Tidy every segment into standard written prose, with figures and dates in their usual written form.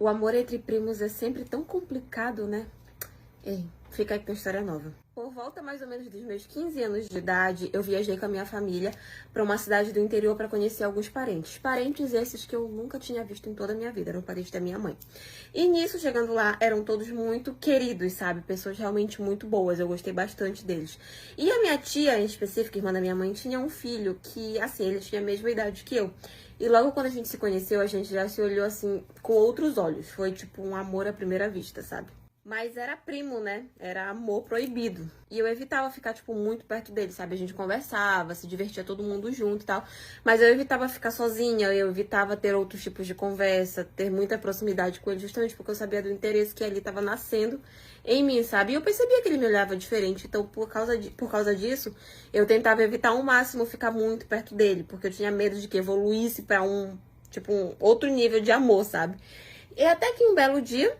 O amor entre primos é sempre tão complicado, né? Ei, fica aí com a história nova. Por volta mais ou menos dos meus 15 anos de idade, eu viajei com a minha família para uma cidade do interior para conhecer alguns parentes. Parentes esses que eu nunca tinha visto em toda a minha vida, eram parentes da minha mãe. E nisso, chegando lá, eram todos muito queridos, sabe? Pessoas realmente muito boas, eu gostei bastante deles. E a minha tia, em específico, irmã da minha mãe, tinha um filho que, assim, ele tinha a mesma idade que eu. E logo quando a gente se conheceu, a gente já se olhou, assim, com outros olhos. Foi tipo um amor à primeira vista, sabe? Mas era primo, né? Era amor proibido. E eu evitava ficar, tipo, muito perto dele, sabe? A gente conversava, se divertia todo mundo junto e tal. Mas eu evitava ficar sozinha, eu evitava ter outros tipos de conversa, ter muita proximidade com ele, justamente porque eu sabia do interesse que ali tava nascendo em mim, sabe? E eu percebia que ele me olhava diferente. Então, por causa disso, eu tentava evitar ao máximo ficar muito perto dele, porque eu tinha medo de que evoluísse pra um outro nível de amor, sabe? E até que um belo dia,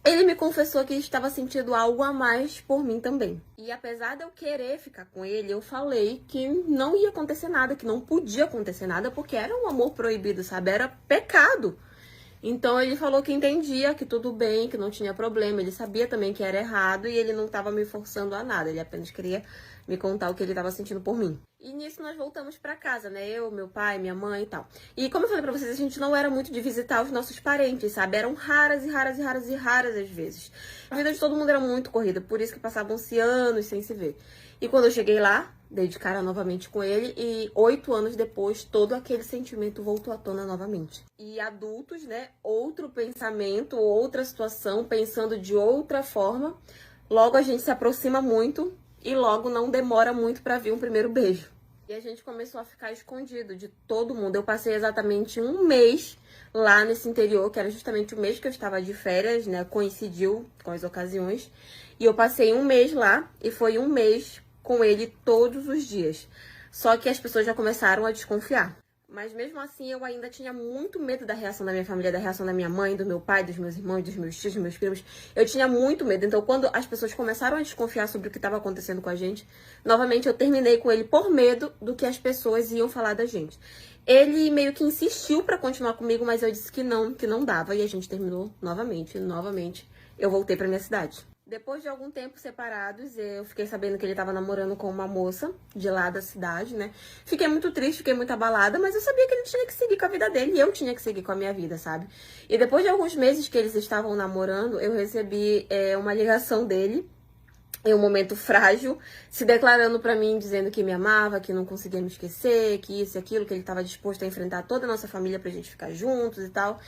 ele me confessou que estava sentindo algo a mais por mim também. E apesar de eu querer ficar com ele, eu falei que não ia acontecer nada, que não podia acontecer nada, porque era um amor proibido, sabe? Era pecado. Então ele falou que entendia, que tudo bem, que não tinha problema. Ele sabia também que era errado e ele não estava me forçando a nada. Ele apenas queria me contar o que ele estava sentindo por mim. E nisso nós voltamos pra casa, né? Eu, meu pai, minha mãe e tal. E como eu falei pra vocês, a gente não era muito de visitar os nossos parentes, sabe? Eram raras e raras e raras e raras às vezes. A vida de todo mundo era muito corrida, por isso que passavam-se anos sem se ver. E quando eu cheguei lá, dei de cara novamente com ele e 8 anos depois, todo aquele sentimento voltou à tona novamente. E adultos, né? Outro pensamento, outra situação, pensando de outra forma. Logo a gente se aproxima muito e logo não demora muito pra vir um primeiro beijo. E a gente começou a ficar escondido de todo mundo. Eu passei exatamente um mês lá nesse interior, que era justamente o mês que eu estava de férias, né? Coincidiu com as ocasiões. E eu passei um mês lá e foi um mês com ele todos os dias. Só que as pessoas já começaram a desconfiar. Mas mesmo assim, eu ainda tinha muito medo da reação da minha família, da reação da minha mãe, do meu pai, dos meus irmãos, dos meus tios, dos meus primos. Eu tinha muito medo. Então, quando as pessoas começaram a desconfiar sobre o que estava acontecendo com a gente, novamente eu terminei com ele por medo do que as pessoas iam falar da gente. Ele meio que insistiu pra continuar comigo, mas eu disse que não dava. E a gente terminou novamente. Novamente, eu voltei pra minha cidade. Depois de algum tempo separados, eu fiquei sabendo que ele tava namorando com uma moça de lá da cidade, né? Fiquei muito triste, fiquei muito abalada, mas eu sabia que ele tinha que seguir com a vida dele e eu tinha que seguir com a minha vida, sabe? E depois de alguns meses que eles estavam namorando, eu recebi uma ligação dele, em um momento frágil, se declarando pra mim, dizendo que me amava, que não conseguia me esquecer, que isso e aquilo, que ele tava disposto a enfrentar toda a nossa família pra gente ficar juntos e tal.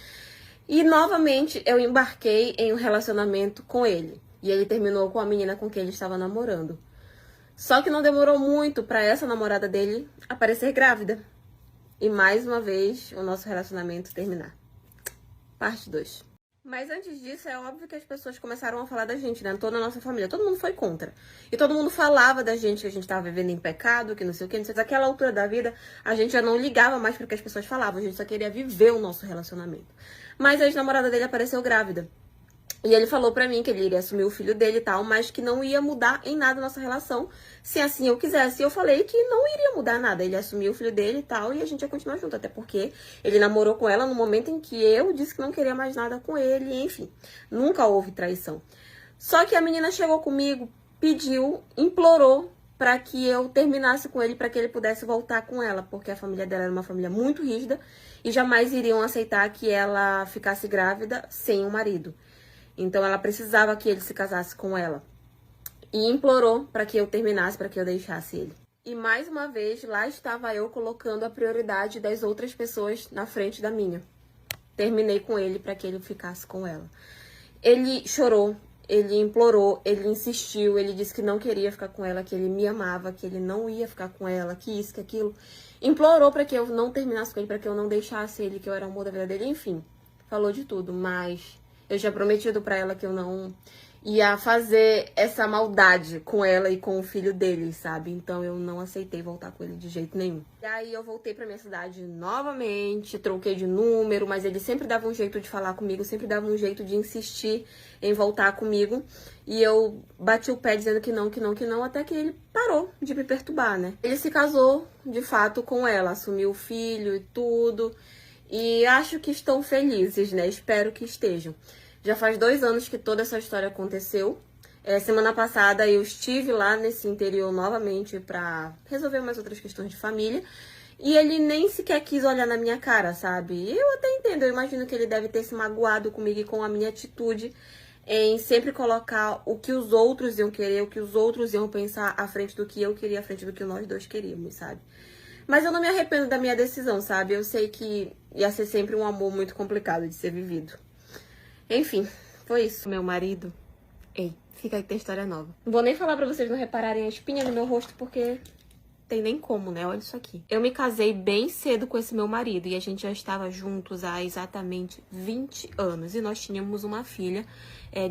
E novamente eu embarquei em um relacionamento com ele. E ele terminou com a menina com quem ele estava namorando. Só que não demorou muito pra essa namorada dele aparecer grávida. E mais uma vez o nosso relacionamento terminar. Parte 2. Mas antes disso, é óbvio que as pessoas começaram a falar da gente, né? Toda a nossa família. Todo mundo foi contra. E todo mundo falava da gente, que a gente tava vivendo em pecado, que não sei o que, não sei o que. Naquela altura da vida, a gente já não ligava mais pro que as pessoas falavam. A gente só queria viver o nosso relacionamento. Mas a ex-namorada dele apareceu grávida. E ele falou pra mim que ele iria assumir o filho dele e tal, mas que não ia mudar em nada a nossa relação, se assim eu quisesse. E eu falei que não iria mudar nada. Ele assumiu o filho dele e tal, e a gente ia continuar junto. Até porque ele namorou com ela no momento em que eu disse que não queria mais nada com ele, enfim. Nunca houve traição. Só que a menina chegou comigo, pediu, implorou pra que eu terminasse com ele, pra que ele pudesse voltar com ela, porque a família dela era uma família muito rígida e jamais iriam aceitar que ela ficasse grávida sem um marido. Então ela precisava que ele se casasse com ela. E implorou para que eu terminasse, para que eu deixasse ele. E mais uma vez, lá estava eu colocando a prioridade das outras pessoas na frente da minha. Terminei com ele para que ele ficasse com ela. Ele chorou, ele implorou, ele insistiu, ele disse que não queria ficar com ela, que ele me amava, que ele não ia ficar com ela, que isso, que aquilo. Implorou para que eu não terminasse com ele, para que eu não deixasse ele, que eu era o amor da vida dele, enfim. Falou de tudo, mas eu tinha prometido pra ela que eu não ia fazer essa maldade com ela e com o filho dele, sabe? Então eu não aceitei voltar com ele de jeito nenhum. E aí eu voltei pra minha cidade novamente, troquei de número, mas ele sempre dava um jeito de falar comigo, sempre dava um jeito de insistir em voltar comigo. E eu bati o pé dizendo que não, que não, que não, até que ele parou de me perturbar, né? Ele se casou, de fato, com ela, assumiu o filho e tudo. E acho que estão felizes, né? Espero que estejam. Já faz 2 anos que toda essa história aconteceu. Semana passada eu estive lá nesse interior novamente pra resolver umas outras questões de família. E ele nem sequer quis olhar na minha cara, sabe? E eu até entendo, eu imagino que ele deve ter se magoado comigo e com a minha atitude em sempre colocar o que os outros iam querer, o que os outros iam pensar à frente do que eu queria, à frente do que nós dois queríamos, sabe? Mas eu não me arrependo da minha decisão, sabe? Eu sei que ia ser sempre um amor muito complicado de ser vivido. Enfim, foi isso. Meu marido... Ei, fica aí que tem história nova. Não vou nem falar pra vocês não repararem a espinha no meu rosto, porque... tem nem como, né? Olha isso aqui. Eu me casei bem cedo com esse meu marido e a gente já estava juntos há exatamente 20 anos. E nós tínhamos uma filha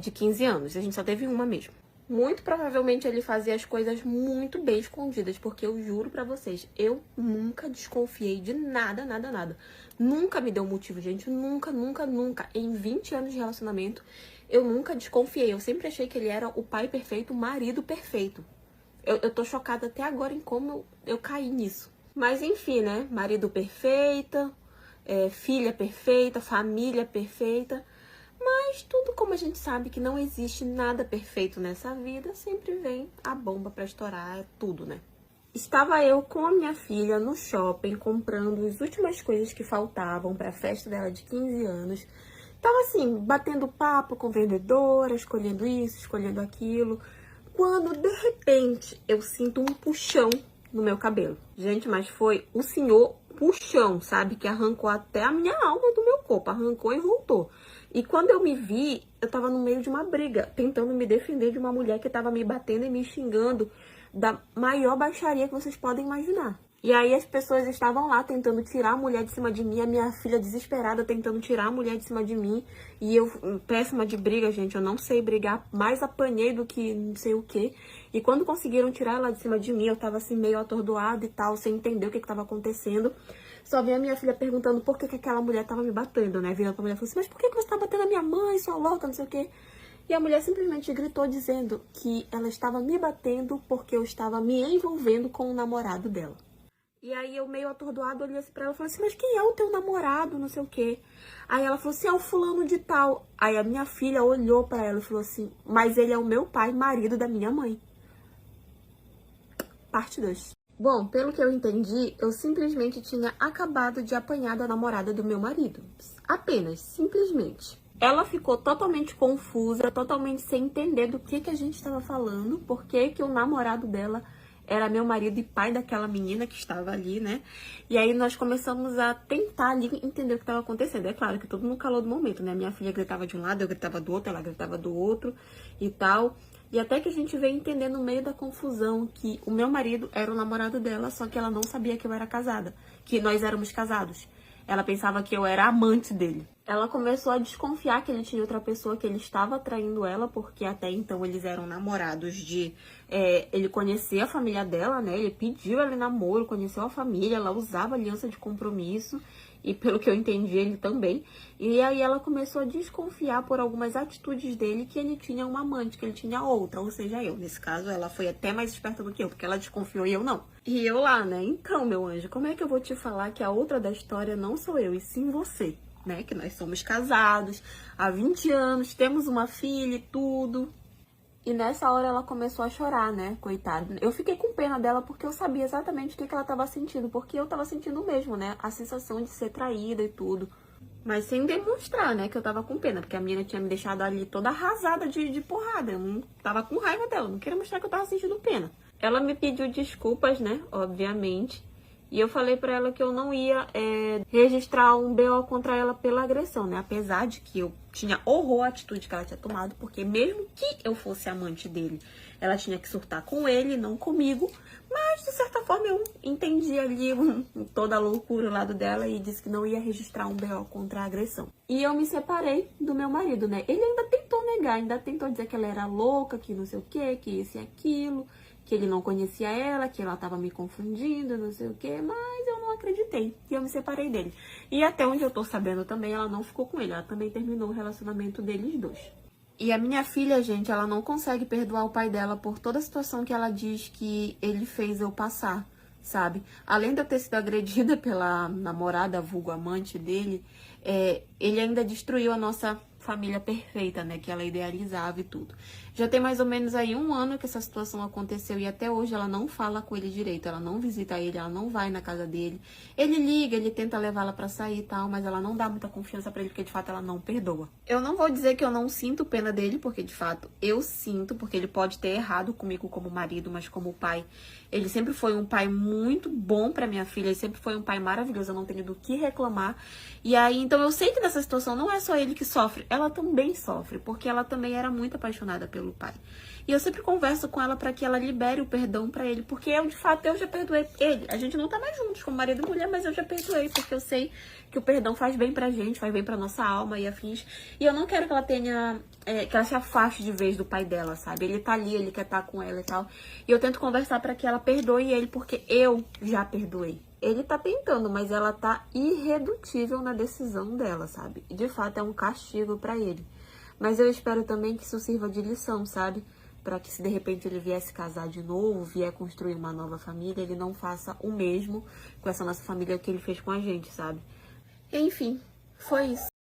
de 15 anos. A gente só teve uma mesmo. Muito provavelmente ele fazia as coisas muito bem escondidas, porque eu juro pra vocês, eu nunca desconfiei de nada, nada, nada. Nunca me deu motivo, gente. Nunca, nunca, nunca. Em 20 anos de relacionamento, eu nunca desconfiei. Eu sempre achei que ele era o pai perfeito, o marido perfeito. Eu tô chocada até agora em como eu caí nisso. Mas enfim, né? Marido perfeito, filha perfeita, família perfeita. Mas tudo como a gente sabe que não existe nada perfeito nessa vida, sempre vem a bomba pra estourar tudo, né? Estava eu com a minha filha no shopping comprando as últimas coisas que faltavam pra festa dela de 15 anos. Tava assim, batendo papo com vendedora, escolhendo isso, escolhendo aquilo. Quando, de repente, eu sinto um puxão no meu cabelo. Gente, mas foi o senhor puxão, sabe? Que arrancou até a minha alma do meu corpo. Arrancou e voltou. E quando eu me vi, eu tava no meio de uma briga, tentando me defender de uma mulher que tava me batendo e me xingando da maior baixaria que vocês podem imaginar. E aí as pessoas estavam lá tentando tirar a mulher de cima de mim, a minha filha desesperada tentando tirar a mulher de cima de mim. E eu, péssima de briga, gente, eu não sei brigar, mais apanhei do que não sei o quê. E quando conseguiram tirar ela de cima de mim, eu tava assim meio atordoada e tal, sem entender o que tava acontecendo. Só vi a minha filha perguntando por que aquela mulher tava me batendo, né? Virando pra mulher e falou assim, mas por que você tá batendo a minha mãe, sua louca, não sei o quê. E a mulher simplesmente gritou dizendo que ela estava me batendo porque eu estava me envolvendo com o namorado dela. E aí eu meio atordoado olhei assim pra ela e falei assim, mas quem é o teu namorado, não sei o quê. Aí ela falou assim, é o fulano de tal. Aí a minha filha olhou pra ela e falou assim, mas ele é o meu pai, marido da minha mãe. Parte 2. Bom, pelo que eu entendi, eu simplesmente tinha acabado de apanhar da namorada do meu marido. Apenas, simplesmente. Ela ficou totalmente confusa, totalmente sem entender do que a gente estava falando, porque que o namorado dela era meu marido e pai daquela menina que estava ali, né? E aí nós começamos a tentar ali entender o que estava acontecendo. É claro que tudo no calor do momento, né? Minha filha gritava de um lado, eu gritava do outro, ela gritava do outro e tal. E até que a gente veio entender no meio da confusão que o meu marido era o namorado dela, só que ela não sabia que eu era casada, que nós éramos casados. Ela pensava que eu era amante dele. Ela começou a desconfiar que ele tinha outra pessoa, que ele estava traindo ela, porque até então eles eram namorados de... ele conhecia a família dela, né? Ele pediu ela em namoro, conheceu a família, ela usava aliança de compromisso. E pelo que eu entendi, ele também. E aí ela começou a desconfiar por algumas atitudes dele que ele tinha uma amante, que ele tinha outra. Ou seja, eu. Nesse caso, ela foi até mais esperta do que eu, porque ela desconfiou e eu não. E eu lá, né? Então, meu anjo, como é que eu vou te falar que a outra da história não sou eu, e sim você? Né? Que nós somos casados há 20 anos, temos uma filha e tudo. E nessa hora ela começou a chorar, né? Coitada. Eu fiquei com pena dela porque eu sabia exatamente o que ela tava sentindo. Porque eu tava sentindo mesmo, né? A sensação de ser traída e tudo. Mas sem demonstrar, né? Que eu tava com pena. Porque a menina tinha me deixado ali toda arrasada de porrada. Eu não tava com raiva dela. Não queria mostrar que eu tava sentindo pena. Ela me pediu desculpas, né? Obviamente. E eu falei pra ela que eu não ia registrar um BO contra ela pela agressão, né? Apesar de que eu tinha horror à atitude que ela tinha tomado, porque mesmo que eu fosse amante dele, ela tinha que surtar com ele, não comigo. Mas, de certa forma, eu entendi ali toda a loucura do lado dela e disse que não ia registrar um BO contra a agressão. E eu me separei do meu marido, né? Ele ainda tentou negar, ainda tentou dizer que ela era louca, que não sei o quê, que isso e aquilo, que ele não conhecia ela, que ela tava me confundindo, não sei o quê, mas eu não acreditei. E eu me separei dele. E até onde eu tô sabendo também, ela não ficou com ele. Ela também terminou o relacionamento deles dois. E a minha filha, gente, ela não consegue perdoar o pai dela por toda a situação que ela diz que ele fez eu passar. sabe? Além de eu ter sido agredida pela namorada, vulgo amante dele, ele ainda destruiu a nossa família perfeita, né? Que ela idealizava e tudo. Já tem mais ou menos aí 1 ano que essa situação aconteceu e até hoje ela não fala com ele direito, ela não visita ele, ela não vai na casa dele. Ele liga, ele tenta levá-la pra sair e tal, mas ela não dá muita confiança pra ele, porque de fato ela não perdoa. Eu não vou dizer que eu não sinto pena dele, porque de fato eu sinto, porque ele pode ter errado comigo como marido, mas como pai, ele sempre foi um pai muito bom pra minha filha, ele sempre foi um pai maravilhoso, eu não tenho do que reclamar. E aí, então eu sei que nessa situação não é só ele que sofre, ela também sofre, porque ela também era muito apaixonada pelo pai. E eu sempre converso com ela pra que ela libere o perdão pra ele, porque eu, de fato, eu já perdoei ele. A gente não tá mais juntos como marido e mulher, mas eu já perdoei, porque eu sei que o perdão faz bem pra gente, faz bem pra nossa alma e afins. E eu não quero que ela tenha, que ela se afaste de vez do pai dela, sabe? Ele tá ali, ele quer estar com ela e tal. E eu tento conversar pra que ela perdoe ele, porque eu já perdoei. Ele tá tentando, mas ela tá irredutível na decisão dela, sabe? E de fato é um castigo pra ele. Mas eu espero também que isso sirva de lição, sabe? Pra que se de repente ele vier se casar de novo, vier construir uma nova família, ele não faça o mesmo com essa nossa família que ele fez com a gente, sabe? Enfim, foi isso.